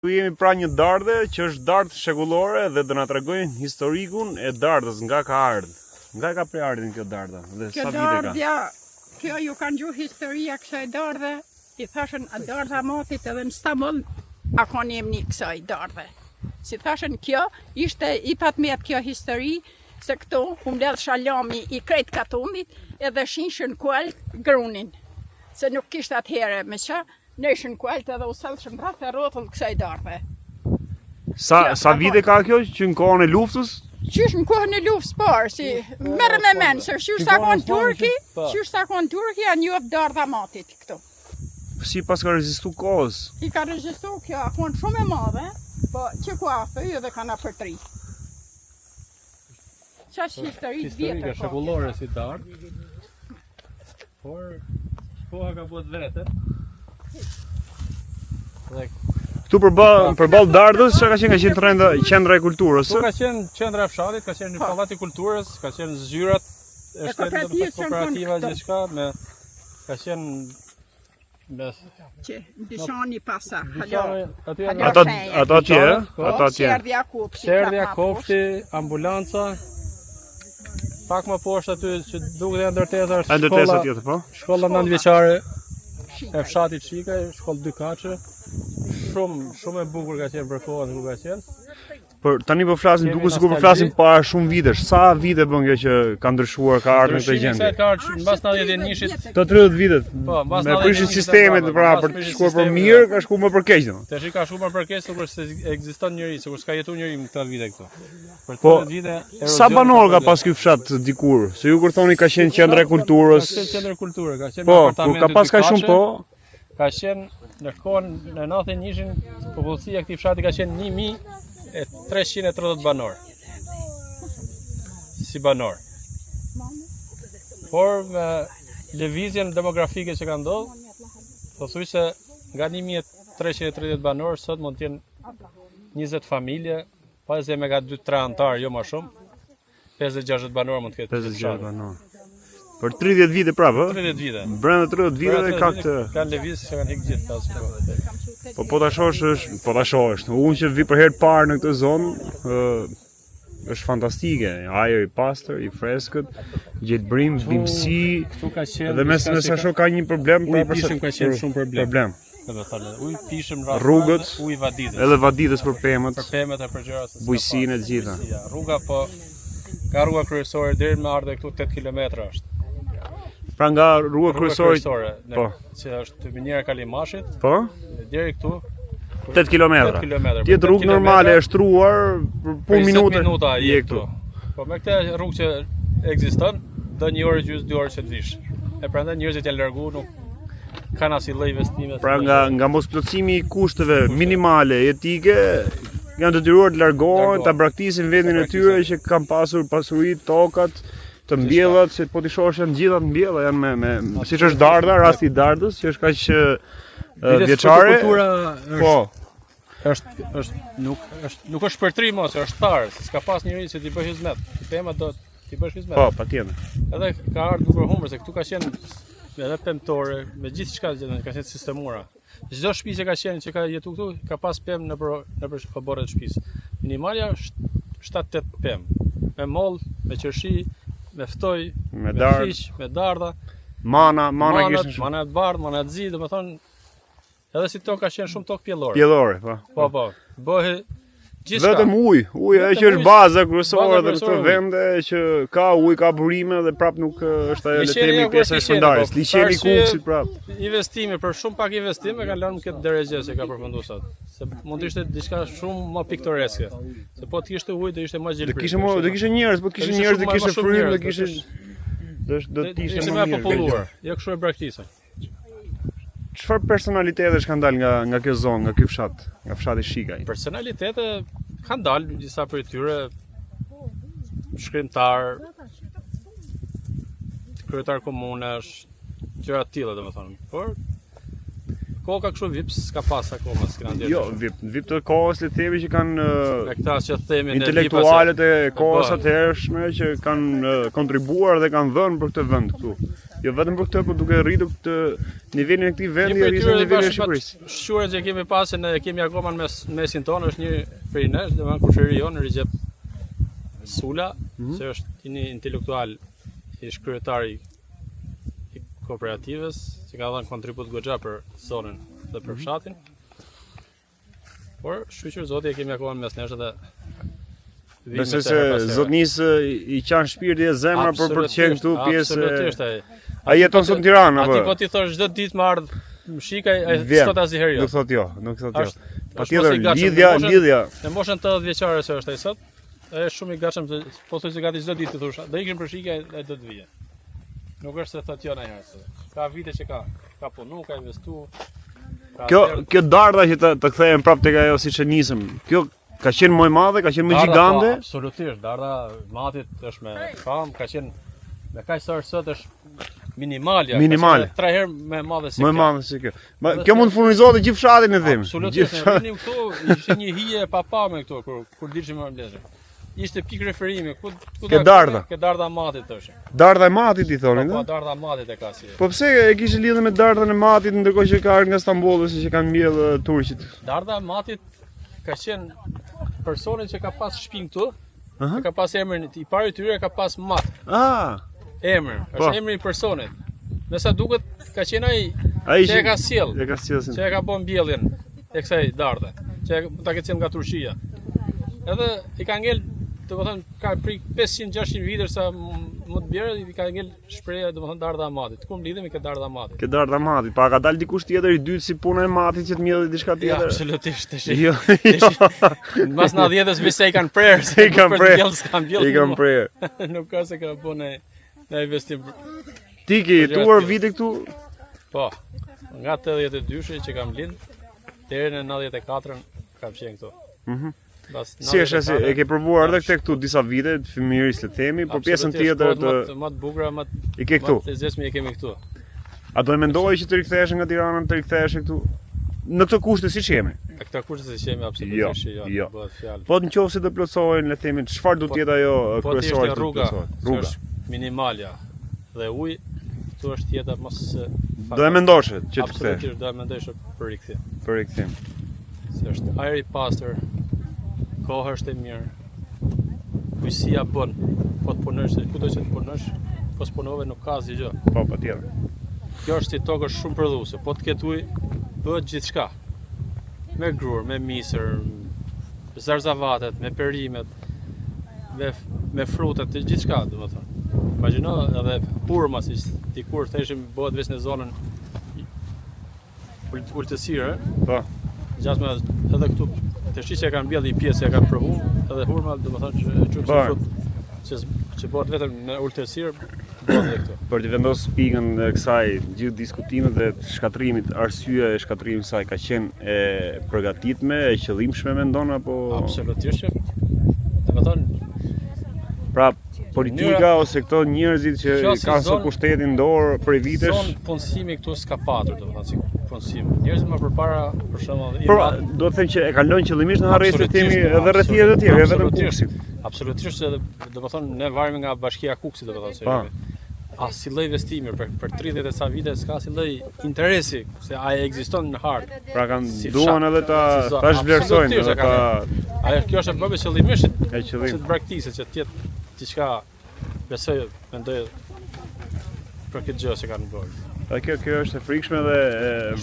Jemi pra një dardhe që është dardhë shekullore dhe do na tregojnë historikun e dardhës, nga ka ardhur. Nga ka prej ardhin kjo dardha dhe kjo sa vite ka? Kjo ju kanë gjuhë historia kësaj dardhe, i thashën a dardha motit edhe në Stamboll a kanë emni kësaj dardhe. Si thashën kjo ishte i patmet kjo histori se këto u mbledh shalami i krejt katumit edhe shinshën kualt grunin. Se nuk kishte atëhere me që nëshën kualt edhe u sallshën rreth e rrotull kësaj dardhe. Sa vite ka kjo që në kohën e luftës? Qysh në kohën e luftës parë, si merë me menë, se qysh sa konë Turki, a njohë dardha matit këtu. Si pas ka rezistu kohës? I ka rezistu kjo, a konë shumë e madhe, po që ku aftë, edhe ka na përtri. Qash historit vjetër. Historika shekullore si dardë, por koha ka bëhet vete. Këtu përballë dardhës, që ka qenë qendra e kulturës? Këtu ka qenë qendra e fshatit, ka qenë një pallat i kulturës, ka qenë zyrat e shtetit, kooperativa gjithçka, ka qenë që dyqani pasa, ata atje. Sherdhja, kopshti, ambulanca, pak më poshtë aty që duket e ndërtesa tjetër, po? Shkolla 9-vjeçare e fshatit Shikaj, shkollë 2 kaçe. Shumë e bukur ka qenë për kohën ku ka qenë. Por tani po flasim duke sikur po flasim para shumë vitesh. Sa vite bën kjo që ka ndryshuar, ka ardhur në këtë gjendje? Ka ardhur mbas 91-shit. Të 30 vitet. Po, mbas 91-shit. Me prishin sistemet pra për të shkuar për mirë, ka shkuar më për keq domethënë. Tash ka shkuar më për keq sepse se ekziston njëri, sepse s'ka jetuar njëri në këto vite këtu. Për 30 vite. Sa banor ka pas ky fshat dikur? Se ju kur thoni ka qenë qendra e kulturës. Ka qenë qendra e kulturës, ka qenë apartamente. Po, ka pas ka shumë po. Ka qenë në kohën në 91-shin, popullsia e këtij fshati ka qenë 1330 banor. Si banor. Por me lëvizjen demografike që ka ndodhur, pothuajse nga 1330 banor sot mund të jenë 20 familje, pas e me ka 2-3 antar, jo më shumë. 50-60 banor mund të ketë. 50-60 banor. Për 30 vite prapë, 30 vite. Brenda 30 viteve ka këtë. Kanë lëvizje që kanë ikë gjithë tas. Po ta shohësh, unë që vi për herë të parë në këtë zonë, është fantastike. Ajri i pastër, i freskët, gjetbrim, bimësi. Këtu ka qenë. Dhe mes sa shoh ka një problem, pishëm ka qenë shumë problem. Domethënë, ujë pishëm rreth rrugët, ujë vaditës. Edhe vaditës për pemët. Për pemët e për gjërat. Bujësinë e gjitha. Rruga po ka rruga kryesore deri në ardhe këtu 8 kilometra është. Pra nga rruga kryesore, po, që është miniera Kalimashit, po, deri këtu 8 kilometra. Tjetë rrugë normale e shtruar për minuta je këtu. Po me këtë rrugë që ekziston, do 1 orë gjysmë 2 orë që të vish. E prandaj njerëzit janë largu, nuk kanë asnjë lloj investime. Pra nga mosplotësimi i kushteve minimale etike, janë detyruar të largohen, ta braktisin vendin e tyre që kanë pasur pasuri, tokat, të mbjellat, se po ti shohësh janë gjitha të mbjella, janë me siç është dardha, rasti i dardhës, që është kaq vjeçare. Po. Nuk është përtrim ose është tar, s'ka pas njerëz që t'i bëj hizmet. Tema do t'i bësh hizmet. Po, patjetër. Edhe ka ardhur për humbur se këtu ka qenë edhe pemtore, me gjithçka që ka qenë sistemura. Çdo shtëpi që ka qenë që ka jetu këtu ka pas pemë nëpër oborret e shtëpisë. Minimalja 7-8 pemë, me moll, me qershi, me ftoj, me fiq, me dardha, mana e bardh, mana e zi, domethënë edhe si tokë ka qenë shumë tokë pjellore. Pjellore, po. Po. Bëhej gjithçka. Vetëm uji që është baza kryesore dhe këto vende që ka ujë, ka burime dhe prap nuk është ajo le të themi pjesa e shpërndarjes. Liçeni Kukësit prap. Investime për shumë pak investime kanë lënë këtë drejtë që ka përfunduar sot. Se mund të ishte diçka shumë më piktoreske. Se po të kishte ujë do ishte më gjelbër. Do kishte njerëz, po të kishte njerëz, do kishte frymë, do kishte do të ishte më populluar. Jo kështu e braktisën. Çfarë personalitetesh kanë dalë nga kjo zonë, nga ky fshat, nga fshati Shikaj? Personalitete kanë dalë disa prej tyre, shkrimtar, kryetar komunash, gjëra të tilla domethënë. Por koha ka kështu vips, s'ka pas akoma s'kan ndjerë. Jo, vip të kohës le të themi që kanë me këta që themin intelektualët e kohës atëhershme që kanë kontribuar dhe kanë dhënë për këtë vend këtu. Jo vetëm për këtë, por duke rritur këtë nivelin e këtij vendi, rritur nivelin e Shqipërisë. Shqurët që kemi pasë ne kemi akoma në mesin tonë është një prej nesh, domethënë kushëri jonë Recep Sula, se është një intelektual i kryetari i kooperativës, që ka dhënë kontribut goxha për zonën dhe për fshatin. Por shqyqër zoti e kemi akoma në mes nesh dhe besoj se zotnisë i qanë shpirti e zemra për të qenë këtu pjesë. Absolutisht. A jeton sot në Tiranë apo? Aty po ti thosh çdo ditë më ardh më shikaj, sot asnjëherë jo. Nuk thot jo, nuk thot jo. Patjetër lidhja. Në moshën 80 vjeçare se është ai sot, është shumë i gatshëm se po thoj se gati çdo ditë thosh, do ikim për shikaj ai do të vijë. Nuk është se thot jo ndonjëherë. Ka vite që ka punu, ka investu. Kjo dardha që të kthehen prapë tek ajo siç e nisëm. Kjo ka qenë më e madhe, ka qenë më gjigande. Absolutisht, dardha matit është me famë, ka qenë me kaq sa sot është minimalja. Minimale. 3 herë më e madhe se kjo. Më e madhe se kjo. Kjo mund të furnizohet gjithë fshatin e them. Absolutisht. Ne vinim këtu, ishte një hije e papame këtu kur dilshim më mbledhje. Ishte pikë referimi, ku ke dardha. Ke dardha matit është. Dardha e matit i thonin, po dardha matit e ka si. Po pse e kishte lidhur me dardhën e matit ndërkohë që ka ardhur nga Stambolli që kanë mbjell turqit? Dardha e matit ka qenë personi që ka pas shtëpi këtu. Ka pas emrin i parë i tyre ka pas Mat. Emër, është emri i personit. Me sa duket ka qenë ai që e ka sjell. E ka sjell. Që e ka bën mbjelljen e kësaj dardhe. Që ta ka qenë nga Turqia. Edhe i ka ngel, domethënë ka prik 500-600 vite sa më të bjerë i ka ngel shpreha domethënë dardha e matit. Ku mblidhemi ke dardha e matit? Ke dardha e matit, pa ka dalë dikush tjetër i dytë si puna e matit që të mbjellë diçka tjetër. Ja, absolutisht. Jo. Mbas 90-s vise i kanë prerë. I kanë prerë. Nuk ka se ka bënë në investim. Ti ke jetuar vite këtu? Po. Nga 82-shi që kam lind deri në 94-ën kam qenë këtu. Si është e ke provuar edhe këtu disa vite të fëmijërisë le themi, por pjesën tjetër të më të bukur, më i ke këtu. Të zgjeshme e kemi këtu. A do e mendoje që të rikthehesh nga Tirana, të rikthehesh këtu? Në këtë kushte siç jemi. Në këtë kushte siç jemi absolutisht jo. Bëhet fjalë. Po nëse do plotësohen le themi, çfarë do të jetë ajo kryesore të plotësohet? Rruga. Minimalja dhe ujë, këtu është jeta mos do e mendosh që të kthehesh. Absolutisht do e mendosh për rikthim. Për rikthim. Se është ajri i pastër. Koha është e mirë, bujësia bën, po të punosh, kudo që të punosh, po s'punove nuk ka asgjë gjë. Po, patjetër. Kjo është si tokë shumë prodhuese, po të ketë ujë, bëhet gjithçka. Me grur, me misër, zarzavatet, me perimet, me frutat, gjithçka, domethënë. Imagjino edhe hurma, si dikur theshim bëhet vetëm në zonën ultësire. Po. Gjasme edhe këtu të shi që e kanë mbjell një pjesë e kanë provu, edhe hurma domethënë që çu frut që bëhet vetëm në ultësir bëhet edhe këtu. Për të vendosur pikën e kësaj gjithë diskutimit dhe shkatrimit, arsyeja e shkatrimit kësaj ka qenë e përgatitme, e qëllimshme mendon apo absolutisht. Domethënë pra politika ose këto njerëzit që kanë sot pushtetin dorë për vitesh. Zonë punësimi këtu s'ka patur, domethënë si punësim. Njerëzit më përpara për shembull, do të them që e kanë lënë qëllimisht në harresë themi edhe rrethjet e tjera, vetëm Kuksit. Absolutisht, domethënë ne varemi nga bashkia e Kuksit, domethënë se as si lloj investimi për 30 e sa vite s'ka si lloj interesi se ai ekziston në hartë. Pra kanë duan edhe ta zhvlerësojnë edhe ta. Ajo kjo është bërë qëllimisht e qëllim. Që të praktikë që të jetë diçka besoj mendoj për këtë gjë që kanë bërë. Dhe kjo është e frikshme dhe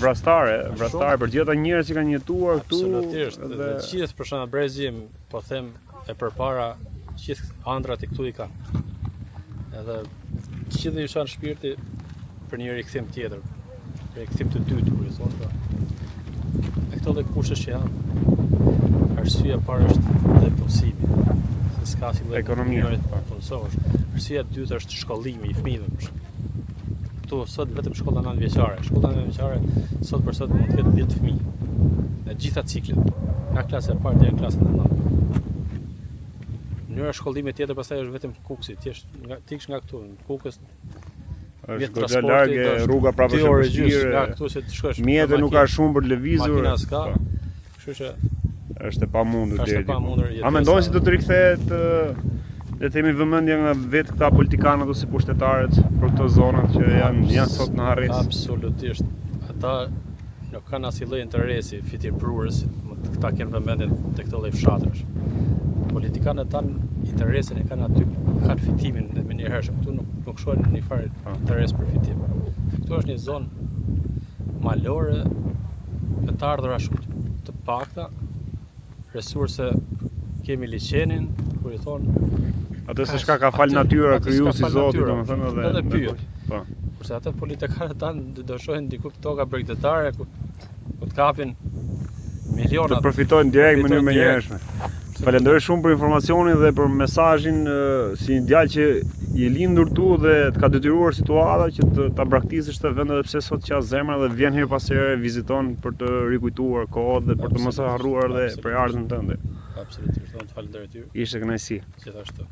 vrastare për gjithë ata njerëz që kanë jetuar këtu. Absolutisht. Dhe gjithë për shembull brezim, po them e përpara gjithë ëndrat e këtu i kanë. Edhe gjithë ju kanë shpirti për një rikthim tjetër, për rikthim të dytë, kur i thonë. E këto dhe kushtet që janë. Arsyeja e parë është dhe punësimi. Se s'ka si lloj ekonomia të punësosh. Arsyeja e dytë është shkollimi i fëmijëve. Këtu sot vetëm shkolla 9 vjeçare. Shkolla 9 vjeçare sot për sot mund të ketë 10 fëmijë. Në gjitha ciklet, nga klasa e parë deri në klasën e 9. Mënyra shkollimi tjetër pastaj është vetëm Kuksi, tiksh nga këtu, në Kukës. Është goxha large, rruga prapë është vështirë. Nga këtu që të shkosh. Mjete nuk ka shumë për të lëvizur. Makina s'ka. Kështu që është e pamundur deri. Është e pamundur. A mendon se do të rikthehet Le të themi vëmendje nga vetë këta politikanët ose pushtetarët për këto zonat që janë sot në harres. Absolutisht. Ata nuk kanë asnjë lloj interesi fitiprues, këta kanë vëmendjen te këto lloj fshatësh. Politikanët tanë interesin e kanë aty, kanë fitimin me njëhershëm. Këtu nuk shohin një farë interes për fitim. Këtu është një zonë malore me të ardhura shumë të pakta, resurse kemi liçenin, kur i thonë Atë se shka ka fal natyra kriju si Zoti, domethënë edhe pyet. Po. Kurse ata politikanët tanë do shohin diku toka bregdetare ku të kapin miliona. Të përfitojnë direkt në mënyrë më njerëzshme. Falenderoj shumë për informacionin dhe për mesazhin si një djalë që i lindur tu dhe të ka detyruar situata që ta braktisësh të vend edhe pse sot qas zemra dhe vjen her pas here viziton për të rikujtuar kohët dhe për të mos e harruar dhe për ardhmen tënde. Absolutisht, do të falenderoj ty. Ishte kënaqësi. Gjithashtu.